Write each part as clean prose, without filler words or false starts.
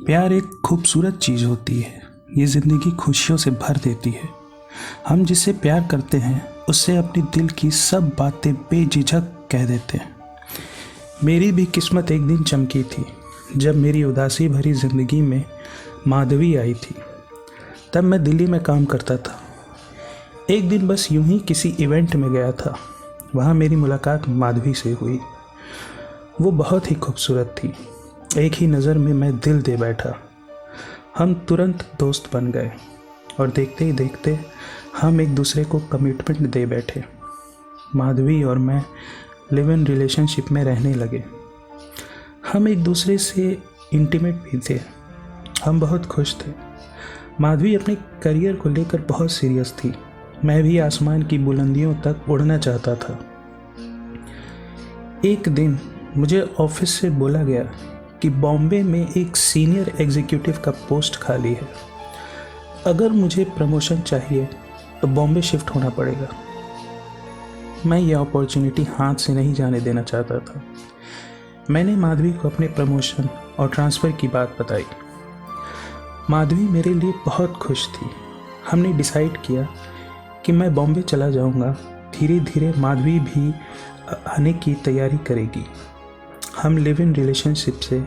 प्यार एक खूबसूरत चीज़ होती है। ये ज़िंदगी खुशियों से भर देती है। हम जिससे प्यार करते हैं उससे अपने दिल की सब बातें बेझिझक कह देते हैं। मेरी भी किस्मत एक दिन चमकी थी जब मेरी उदासी भरी ज़िंदगी में माधवी आई थी। तब मैं दिल्ली में काम करता था। एक दिन बस यूं ही किसी इवेंट में गया था। वहाँ मेरी मुलाकात माधवी से हुई। वो बहुत ही खूबसूरत थी। एक ही नज़र में मैं दिल दे बैठा। हम तुरंत दोस्त बन गए और देखते ही देखते हम एक दूसरे को कमिटमेंट दे बैठे। माधवी और मैं लिव इन रिलेशनशिप में रहने लगे। हम एक दूसरे से इंटीमेट भी थे। हम बहुत खुश थे। माधवी अपने करियर को लेकर बहुत सीरियस थी। मैं भी आसमान की बुलंदियों तक उड़ना चाहता था। एक दिन मुझे ऑफिस से बोला गया कि बॉम्बे में एक सीनियर एग्जीक्यूटिव का पोस्ट खाली है। अगर मुझे प्रमोशन चाहिए तो बॉम्बे शिफ्ट होना पड़ेगा। मैं यह अपॉर्चुनिटी हाथ से नहीं जाने देना चाहता था। मैंने माधवी को अपने प्रमोशन और ट्रांसफ़र की बात बताई। माधवी मेरे लिए बहुत खुश थी। हमने डिसाइड किया कि मैं बॉम्बे चला जाऊंगा। धीरे धीरे माधवी भी आने की तैयारी करेगी। हम लिव इन रिलेशनशिप से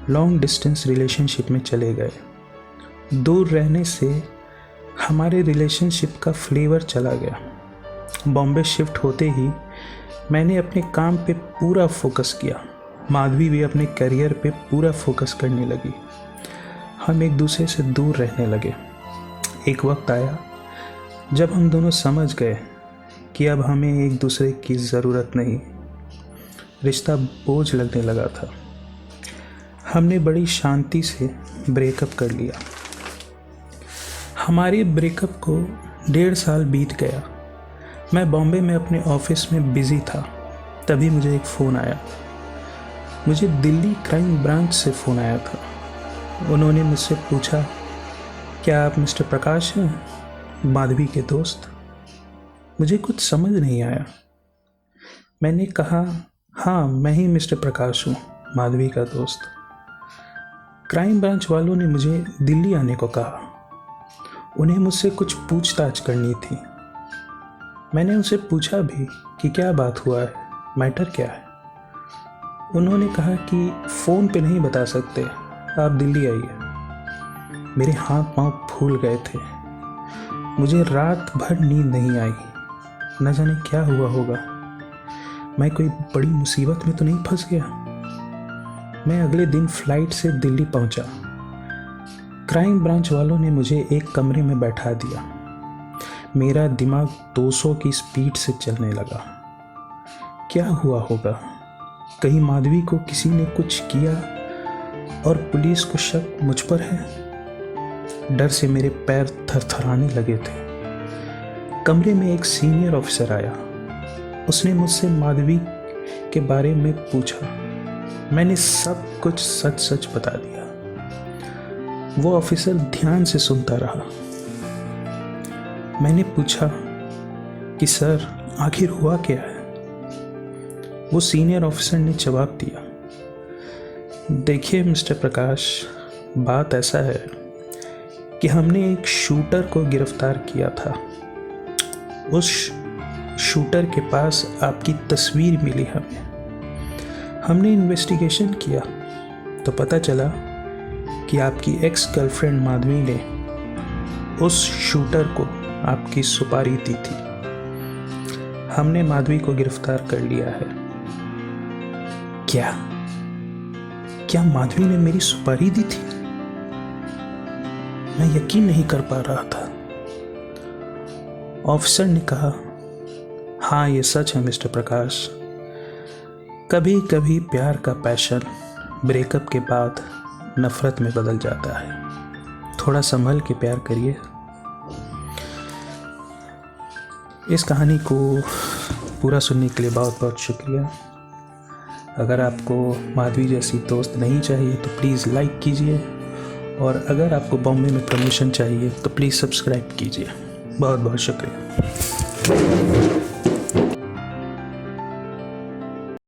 लॉन्ग डिस्टेंस रिलेशनशिप में चले गए। दूर रहने से हमारे रिलेशनशिप का फ्लेवर चला गया। बॉम्बे शिफ्ट होते ही मैंने अपने काम पे पूरा फोकस किया। माधवी भी अपने करियर पे पूरा फोकस करने लगी। हम एक दूसरे से दूर रहने लगे। एक वक्त आया जब हम दोनों समझ गए कि अब हमें एक दूसरे की ज़रूरत नहीं। रिश्ता बोझ लगने लगा था। हमने बड़ी शांति से ब्रेकअप कर लिया। हमारे ब्रेकअप को 1.5 साल बीत गया। मैं बॉम्बे में अपने ऑफिस में बिज़ी था। तभी मुझे एक फ़ोन आया। मुझे दिल्ली क्राइम ब्रांच से फ़ोन आया था। उन्होंने मुझसे पूछा, क्या आप मिस्टर प्रकाश हैं, माधवी के दोस्त? मुझे कुछ समझ नहीं आया। मैंने कहा, हाँ मैं ही मिस्टर प्रकाश हूँ, माधवी का दोस्त। क्राइम ब्रांच वालों ने मुझे दिल्ली आने को कहा। उन्हें मुझसे कुछ पूछताछ करनी थी। मैंने उनसे पूछा भी कि क्या बात हुआ है, मैटर क्या है। उन्होंने कहा कि फ़ोन पे नहीं बता सकते, आप दिल्ली आइए। मेरे हाथ पांव फूल गए थे। मुझे रात भर नींद नहीं आई। न जाने क्या हुआ होगा। मैं कोई बड़ी मुसीबत में तो नहीं फंस गया। मैं अगले दिन फ्लाइट से दिल्ली पहुंचा। क्राइम ब्रांच वालों ने मुझे एक कमरे में बैठा दिया। मेरा दिमाग 200 की स्पीड से चलने लगा। क्या हुआ होगा? कहीं माधवी को किसी ने कुछ किया और पुलिस को शक मुझ पर है? डर से मेरे पैर थरथराने लगे थे। कमरे में एक सीनियर ऑफिसर आया। उसने मुझसे माधवी के बारे में पूछा। मैंने सब कुछ सच सच बता दिया। वो ऑफिसर ध्यान से सुनता रहा। मैंने पूछा कि सर आखिर हुआ क्या है? वो सीनियर ऑफिसर ने जवाब दिया, देखिए मिस्टर प्रकाश, बात ऐसा है कि हमने एक शूटर को गिरफ्तार किया था। उस शूटर के पास आपकी तस्वीर मिली हमें। हमने इन्वेस्टिगेशन किया तो पता चला कि आपकी एक्स गर्लफ्रेंड माधवी ने उस शूटर को आपकी सुपारी दी थी। हमने माधवी को गिरफ्तार कर लिया है। क्या माधवी ने मेरी सुपारी दी थी? मैं यकीन नहीं कर पा रहा था। ऑफिसर ने कहा, हाँ ये सच है मिस्टर प्रकाश। कभी कभी प्यार का पैशन ब्रेकअप के बाद नफरत में बदल जाता है। थोड़ा संभल के प्यार करिए। इस कहानी को पूरा सुनने के लिए बहुत बहुत शुक्रिया। अगर आपको माधवी जैसी दोस्त नहीं चाहिए तो प्लीज़ लाइक कीजिए, और अगर आपको बॉम्बे में प्रमोशन चाहिए तो प्लीज़ सब्सक्राइब कीजिए। बहुत बहुत शुक्रिया।